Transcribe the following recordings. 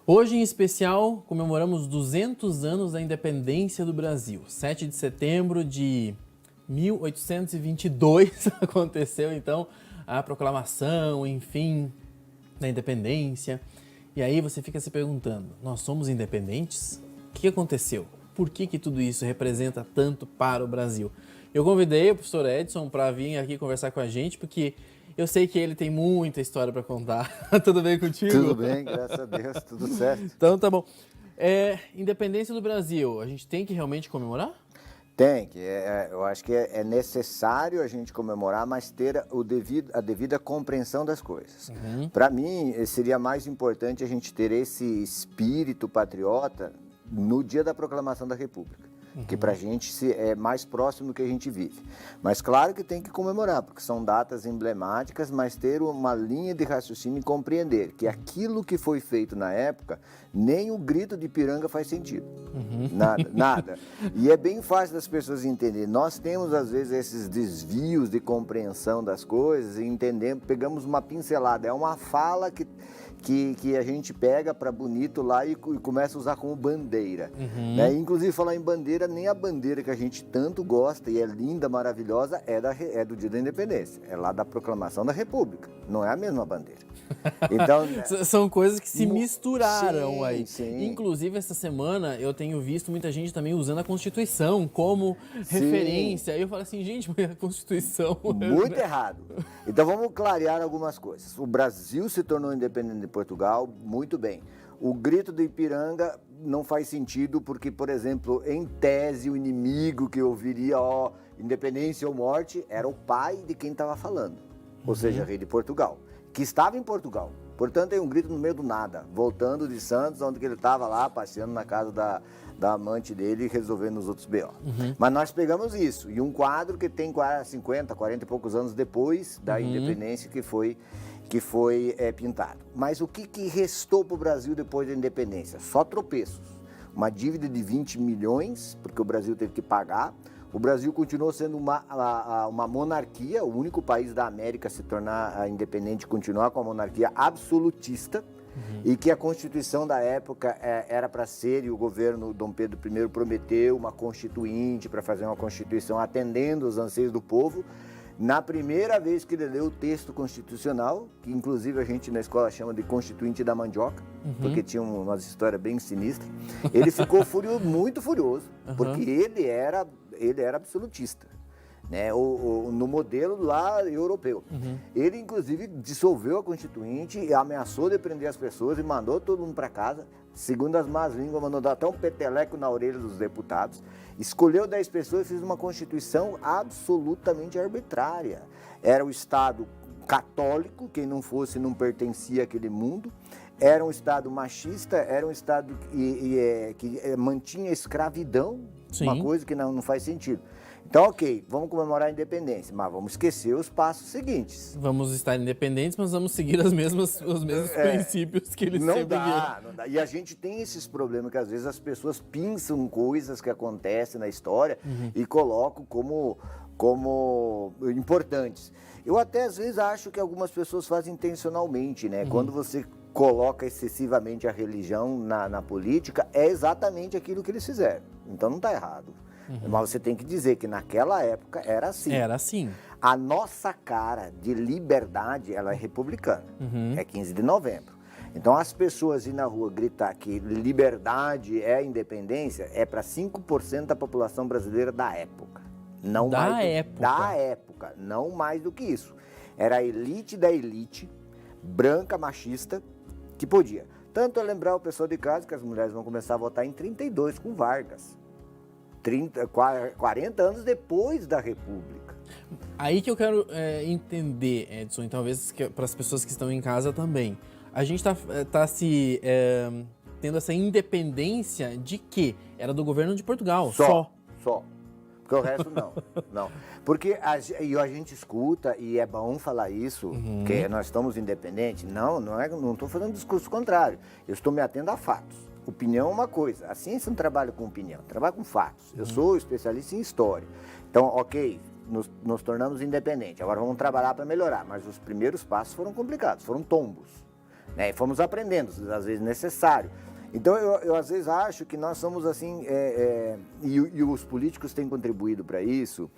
Hoje, em especial, comemoramos 200 anos da independência do Brasil. 7 de setembro de 1822 aconteceu, então, a proclamação, enfim, da independência. E aí você fica se perguntando, nós somos independentes? O que aconteceu? Por que tudo isso representa tanto para o Brasil? Eu convidei o professor Edson para vir aqui conversar com a gente, porque eu sei que ele tem muita história para contar. Tudo bem contigo? Tudo bem, graças a Deus, tudo certo. Então tá bom. Independência do Brasil, a gente tem que realmente comemorar? Tem, eu acho que é necessário a gente comemorar, mas ter a devida compreensão das coisas. Para mim, seria mais importante a gente ter esse espírito patriota no dia da proclamação da República. Que para a gente é mais próximo do que a gente vive. Mas claro que tem que comemorar, porque são datas emblemáticas, mas ter uma linha de raciocínio e compreender que aquilo que foi feito na época, nem o grito de Ipiranga faz sentido. Nada. E é bem fácil das pessoas entenderem. Nós temos, às vezes, esses desvios de compreensão das coisas e pegamos uma pincelada. É uma fala que a gente pega para bonito lá e começa a usar como bandeira. Né? Inclusive, falar em bandeira, nem a bandeira que a gente tanto gosta e é linda, maravilhosa, é do Dia da Independência. É lá da proclamação da República. Não é a mesma bandeira. Então, são coisas que se misturaram sim, aí. Sim. Inclusive, essa semana eu tenho visto muita gente também usando a Constituição como referência. Aí eu falo assim, gente, mas a Constituição... Muito errado. Então vamos clarear algumas coisas. O Brasil se tornou independente de Portugal, muito bem. O grito do Ipiranga não faz sentido porque, por exemplo, em tese, o inimigo que ouviria, independência ou morte, era o pai de quem estava falando. Ou seja, rei de Portugal, que estava em Portugal. Portanto, tem um grito no meio do nada, voltando de Santos, onde ele estava lá, passeando na casa da amante dele e resolvendo os outros B.O. Mas nós pegamos isso, e um quadro que tem 50, 40 e poucos anos depois da independência que foi pintado. Mas o que restou para o Brasil depois da independência? Só tropeços. Uma dívida de 20 milhões, porque o Brasil teve que pagar. O Brasil continuou sendo uma monarquia, o único país da América a se tornar independente e continuar com a monarquia absolutista, e que a Constituição da época era para ser, e o governo Dom Pedro I prometeu uma constituinte para fazer uma Constituição atendendo os anseios do povo. Na primeira vez que ele leu o texto constitucional, que inclusive a gente na escola chama de Constituinte da Mandioca, porque tinha umas histórias bem sinistras, ele ficou muito furioso, porque ele era absolutista, né? No modelo lá europeu. Ele, inclusive, dissolveu a Constituinte e ameaçou de prender as pessoas e mandou todo mundo para casa. Segundo as más línguas, mandou dar até um peteleco na orelha dos deputados. Escolheu 10 pessoas e fez uma Constituição absolutamente arbitrária. Era o Estado católico, quem não fosse não pertencia àquele mundo. Era um Estado machista, era um Estado que mantinha a escravidão, uma coisa que não faz sentido. Então, ok, vamos comemorar a independência, mas vamos esquecer os passos seguintes. Vamos estar independentes, mas vamos seguir os mesmos princípios que eles sempre viram. Não dá. E a gente tem esses problemas que às vezes as pessoas pinçam coisas que acontecem na história e colocam como importantes. Eu até às vezes acho que algumas pessoas fazem intencionalmente, né? Quando você coloca excessivamente a religião na política, é exatamente aquilo que eles fizeram. Então não está errado. Mas você tem que dizer que naquela época era assim. Era assim. A nossa cara de liberdade, ela é republicana. É 15 de novembro. Então as pessoas ir na rua gritar que liberdade é independência é para 5% da população brasileira da época. Não da época, não mais do que isso. Era a elite da elite, branca, machista, que podia. Tanto é lembrar o pessoal de casa que as mulheres vão começar a votar em 32 com Vargas. 40 anos depois da República. Aí que eu quero entender, Edson, e talvez para as pessoas que estão em casa também. A gente tá tendo essa independência de quê? Era do governo de Portugal, só. Porque o resto não. Porque a gente escuta, e é bom falar isso, que nós estamos independentes. Não estou fazendo discurso contrário. Eu estou me atendo a fatos. Opinião é uma coisa. A ciência não trabalha com opinião, trabalha com fatos. Eu sou especialista em história. Então, ok, nos tornamos independentes. Agora vamos trabalhar para melhorar. Mas os primeiros passos foram complicados, foram tombos. né? E fomos aprendendo, às vezes necessário. Então, eu às vezes acho que nós somos assim, e os políticos têm contribuído para isso,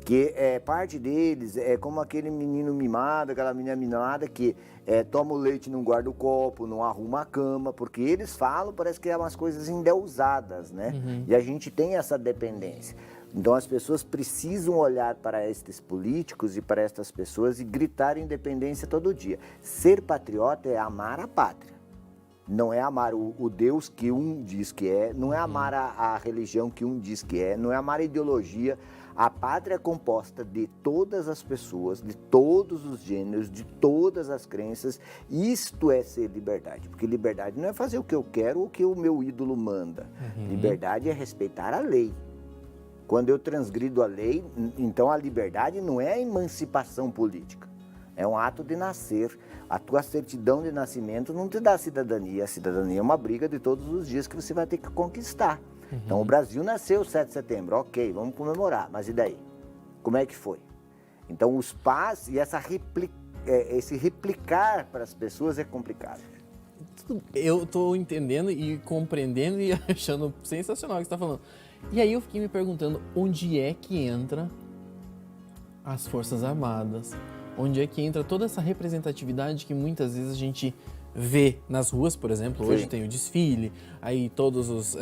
que parte deles é como aquele menino mimado, aquela menina mimada que toma o leite e não guarda o copo, não arruma a cama, porque eles falam, parece que é umas coisas endeusadas, né? E a gente tem essa dependência. Então as pessoas precisam olhar para estes políticos e para estas pessoas e gritar independência todo dia. Ser patriota é amar a pátria. Não é amar o Deus que um diz que é, não é amar a religião que um diz que é, não é amar a ideologia. A pátria é composta de todas as pessoas, de todos os gêneros, de todas as crenças. Isto é ser liberdade, porque liberdade não é fazer o que eu quero ou o que o meu ídolo manda. Liberdade é respeitar a lei. Quando eu transgrido a lei, então a liberdade não é a emancipação política. É um ato de nascer. A tua certidão de nascimento não te dá cidadania. A cidadania é uma briga de todos os dias que você vai ter que conquistar. Então o Brasil nasceu 7 de setembro, ok, vamos comemorar, mas e daí? Como é que foi? Então os pais e esse replicar para as pessoas é complicado. Eu estou entendendo e compreendendo e achando sensacional o que você está falando. E aí eu fiquei me perguntando onde é que entra as Forças Armadas, onde é que entra toda essa representatividade que muitas vezes a gente vê nas ruas, por exemplo. Hoje tem o desfile, aí todos os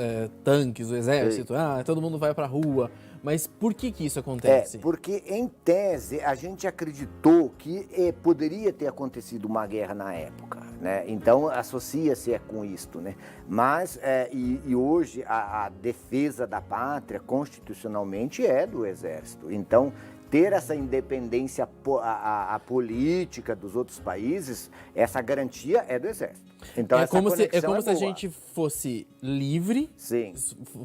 tanques, o exército, todo mundo vai para a rua. Mas por que isso acontece? Porque, em tese, a gente acreditou que poderia ter acontecido uma guerra na época, né? Então, associa-se com isto, né? Mas, e hoje, a defesa da pátria, constitucionalmente, é do Exército. Então, ter essa independência a política dos outros países, essa garantia é do Exército. Então, é como se a gente fosse livre, sim,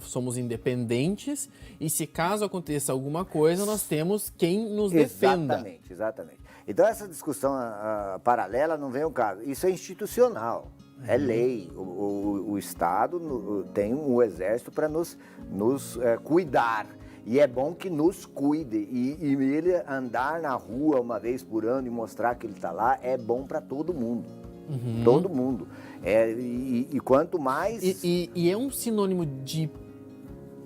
somos independentes, e se caso aconteça alguma coisa, nós temos quem nos defenda. Exatamente. Então, essa discussão paralela não vem ao caso. Isso é institucional, é lei. O Estado tem um Exército para nos cuidar. E é bom que nos cuide. E ele andar na rua uma vez por ano e mostrar que ele está lá é bom para todo mundo. Todo mundo. E quanto mais... E é um sinônimo de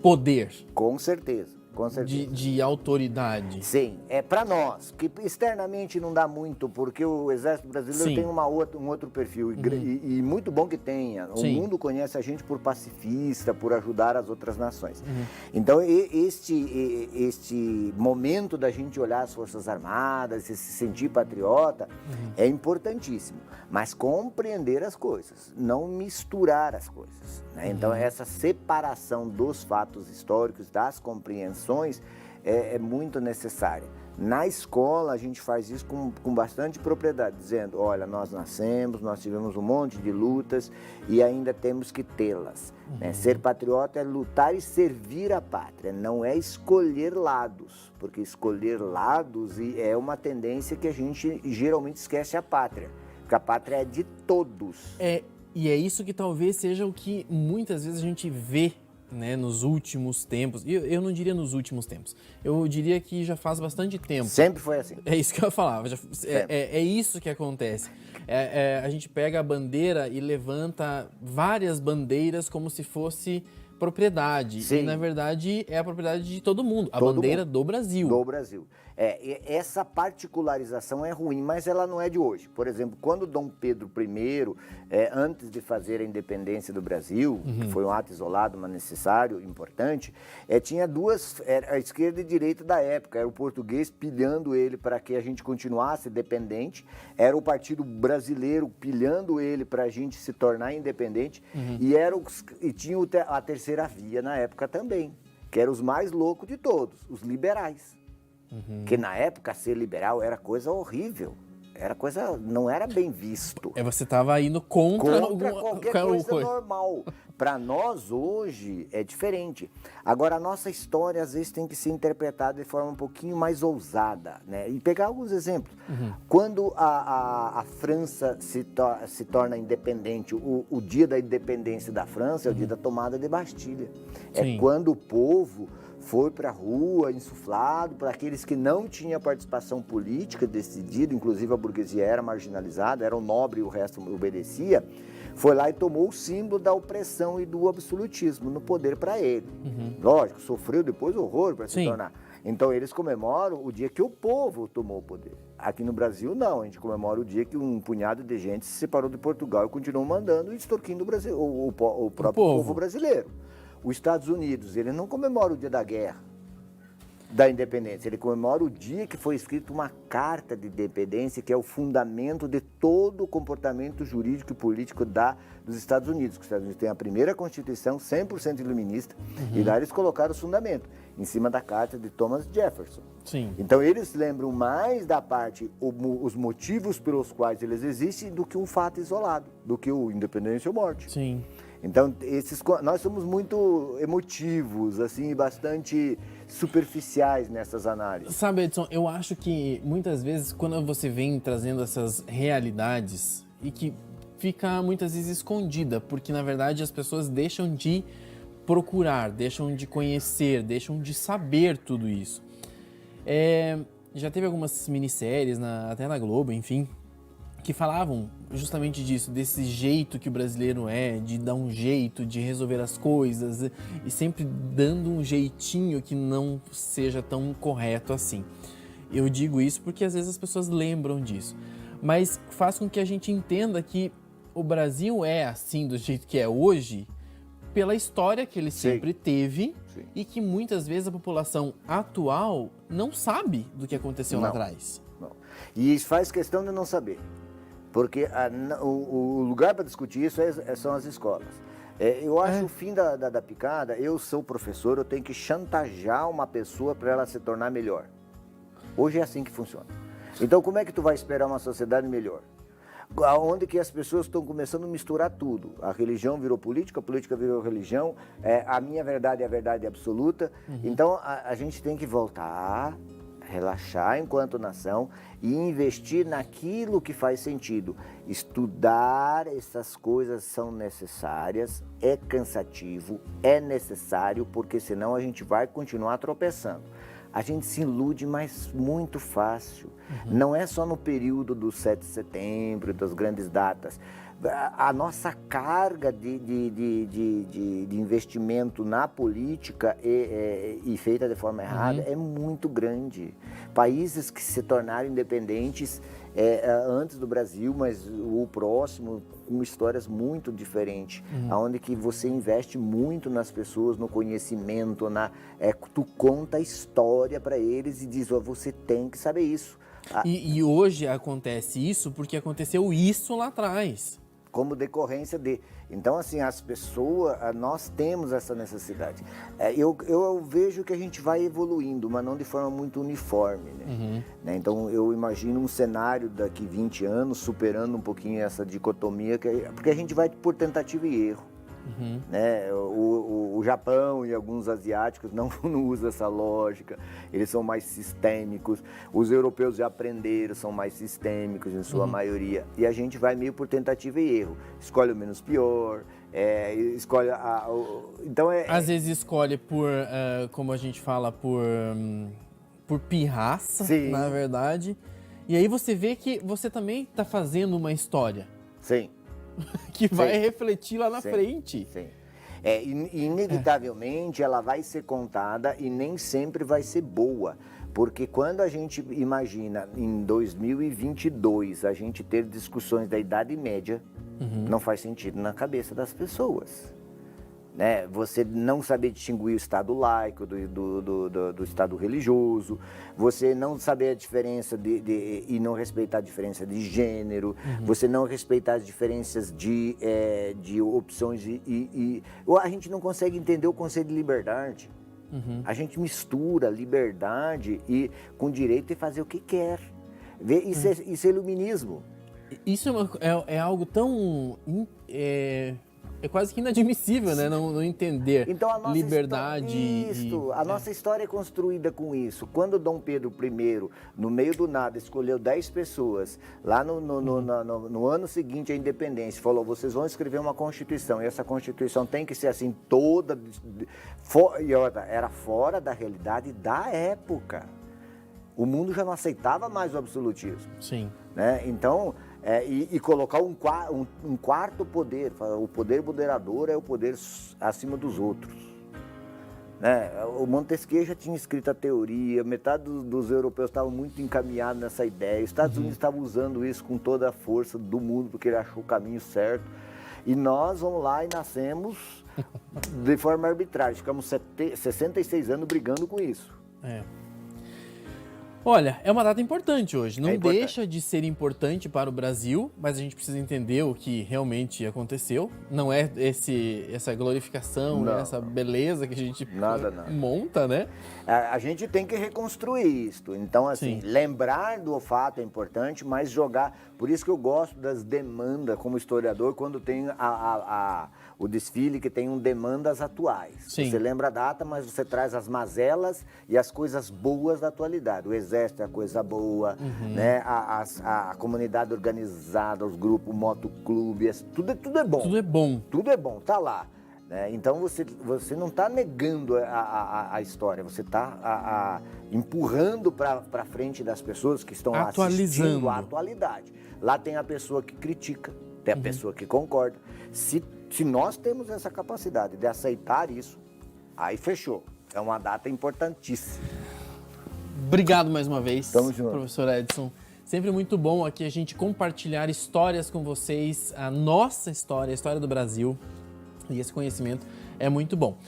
poder. Com certeza. Com certeza. De autoridade. Sim, é para nós, que externamente não dá muito, porque o Exército Brasileiro tem um outro perfil, e muito bom que tenha. O mundo conhece a gente por pacifista, por ajudar as outras nações. Então, este momento da gente olhar as Forças Armadas, se sentir patriota, é importantíssimo, mas compreender as coisas, não misturar as coisas, né? Então, essa separação dos fatos históricos, das compreensões, é muito necessária. Na escola, a gente faz isso com bastante propriedade, dizendo, olha, nós nascemos, nós tivemos um monte de lutas e ainda temos que tê-las. Né? Ser patriota é lutar e servir a pátria, não é escolher lados, porque escolher lados é uma tendência que a gente geralmente esquece a pátria, porque a pátria é de todos. E é isso que talvez seja o que muitas vezes a gente vê, né, nos últimos tempos. Eu não diria nos últimos tempos, eu diria que já faz bastante tempo. Sempre foi assim. É isso que eu falava, é isso que acontece. A gente pega a bandeira e levanta várias bandeiras como se fosse propriedade. Sim. E na verdade é a propriedade de todo mundo, a bandeira do Brasil. Do Brasil. Essa particularização é ruim, mas ela não é de hoje. Por exemplo, quando Dom Pedro I, antes de fazer a independência do Brasil, que foi um ato isolado, mas necessário, importante, tinha duas, a esquerda e a direita da época. Era o português pilhando ele para que a gente continuasse dependente, era o Partido Brasileiro pilhando ele para a gente se tornar independente, e tinha a terceira via na época também, que eram os mais loucos de todos, os liberais. Que na época ser liberal era coisa horrível, não era bem visto. Você estava indo contra qualquer coisa normal. para nós hoje é diferente. Agora, a nossa história às vezes tem que ser interpretada de forma um pouquinho mais ousada, né? E pegar alguns exemplos. Quando a França se torna independente, o dia da independência da França é o dia da tomada de Bastilha. Sim. É quando o povo foi para a rua, insuflado por aqueles que não tinham participação política decidida, inclusive a burguesia era marginalizada, era o nobre e o resto obedecia, foi lá e tomou o símbolo da opressão e do absolutismo no poder para ele. Lógico, sofreu depois horror para se tornar. Então eles comemoram o dia que o povo tomou o poder. Aqui no Brasil não, a gente comemora o dia que um punhado de gente se separou de Portugal e continuou mandando e extorquindo o próprio povo brasileiro. Os Estados Unidos, ele não comemora o dia da guerra, da independência, ele comemora o dia que foi escrita uma carta de independência, que é o fundamento de todo o comportamento jurídico e político dos Estados Unidos. Os Estados Unidos têm a primeira Constituição 100% iluminista, e lá eles colocaram os fundamentos, em cima da carta de Thomas Jefferson. Sim. Então eles lembram mais da parte, os motivos pelos quais eles existem, do que um fato isolado, do que o independência ou morte. Sim. Então, nós somos muito emotivos, assim, bastante superficiais nessas análises. Sabe, Edson, eu acho que muitas vezes quando você vem trazendo essas realidades e que fica muitas vezes escondida, porque na verdade as pessoas deixam de procurar, deixam de conhecer, deixam de saber tudo isso. Já teve algumas minisséries, até na Globo, enfim, que falavam justamente disso, desse jeito que o brasileiro é, de dar um jeito, de resolver as coisas e sempre dando um jeitinho que não seja tão correto assim. Eu digo isso porque às vezes as pessoas lembram disso, mas faz com que a gente entenda que o Brasil é assim do jeito que é hoje pela história que ele sempre teve e que muitas vezes a população atual não sabe do que aconteceu lá atrás. Não. E faz questão de não saber. Porque o lugar para discutir isso são as escolas. Eu acho o fim da picada, eu sou professor, eu tenho que chantagear uma pessoa para ela se tornar melhor. Hoje é assim que funciona. Então como é que tu vai esperar uma sociedade melhor? Onde que as pessoas estão começando a misturar tudo. A religião virou política, a política virou religião, a minha verdade é a verdade absoluta. Então a gente tem que voltar, relaxar enquanto nação e investir naquilo que faz sentido. Estudar essas coisas são necessárias, é cansativo, é necessário, porque senão a gente vai continuar tropeçando. A gente se ilude, mas muito fácil. Não é só no período do 7 de setembro, das grandes datas. A nossa carga de investimento na política e feita de forma errada é muito grande. Países que se tornaram independentes antes do Brasil, mas o próximo, com histórias muito diferentes, onde que você investe muito nas pessoas, no conhecimento, tu conta a história para eles e diz, você tem que saber isso. E hoje acontece isso porque aconteceu isso lá atrás. Como decorrência de... Então, assim, as pessoas, nós temos essa necessidade. Eu vejo que a gente vai evoluindo, mas não de forma muito uniforme, né? Então, eu imagino um cenário daqui 20 anos, superando um pouquinho essa dicotomia, porque a gente vai por tentativa e erro. Né? O Japão e alguns asiáticos não usam essa lógica, eles são mais sistêmicos, os europeus já aprenderam, são mais sistêmicos em sua maioria, e a gente vai meio por tentativa e erro, escolhe o menos pior, escolhe então às vezes escolhe por, como a gente fala, por pirraça, na verdade, e aí você vê que você também está fazendo uma história. Sim. Que vai refletir lá na frente. Sim. Inevitavelmente ela vai ser contada e nem sempre vai ser boa. Porque quando a gente imagina em 2022 a gente ter discussões da Idade Média, não faz sentido na cabeça das pessoas. Né? Você não saber distinguir o Estado laico do Estado religioso, você não saber a diferença e não respeitar a diferença de gênero, você não respeitar as diferenças de opções a gente não consegue entender o conceito de liberdade. A gente mistura liberdade com direito de fazer o que quer. Isso é iluminismo. Isso é algo tão... é quase que inadmissível, né? Não entender então, a nossa liberdade. A nossa história é construída com isso. Quando Dom Pedro I, no meio do nada, escolheu 10 pessoas, lá no ano seguinte à independência, falou, vocês vão escrever uma Constituição, e essa Constituição tem que ser assim, toda... E outra, era fora da realidade da época. O mundo já não aceitava mais o absolutismo. Sim. Né? Então, e colocar um quarto poder, o poder moderador é o poder acima dos outros. Né? O Montesquieu já tinha escrito a teoria, metade dos europeus estavam muito encaminhados nessa ideia, os Estados Unidos estavam usando isso com toda a força do mundo, porque ele achou o caminho certo. E nós vamos lá e nascemos de forma arbitrária, ficamos 66 anos brigando com isso. Olha, é uma data importante hoje. Não importante. deixa de ser importante para o Brasil, mas a gente precisa entender o que realmente aconteceu. Não é essa glorificação, né? Essa beleza que a gente monta, né? A gente tem que reconstruir isso. Então, assim, lembrar do fato é importante, mas jogar... Por isso que eu gosto das demandas como historiador, quando tem o desfile que tem demandas atuais. Sim. Você lembra a data, mas você traz as mazelas e as coisas boas da atualidade. O exército é a coisa boa, né? A comunidade organizada, os grupos, o motoclube, tudo é bom. Tudo é bom. Tudo é bom, tá lá. Né? Então você não está negando a história, você está empurrando para frente das pessoas que estão assistindo a atualidade. Lá tem a pessoa que critica, tem a pessoa que concorda. Se nós temos essa capacidade de aceitar isso, aí fechou. É uma data importantíssima. Obrigado mais uma vez, Tamo junto. professor Edson. Sempre muito bom aqui a gente compartilhar histórias com vocês, a nossa história, a história do Brasil. E esse conhecimento é muito bom.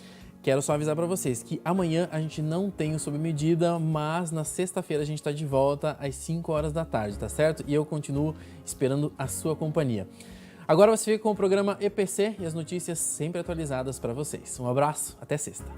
Quero só avisar para vocês que amanhã a gente não tem o Sob Medida, mas na sexta-feira a gente está de volta às 5 horas da tarde, tá certo? E eu continuo esperando a sua companhia. Agora você fica com o programa EPC e as notícias sempre atualizadas para vocês. Um abraço, até sexta.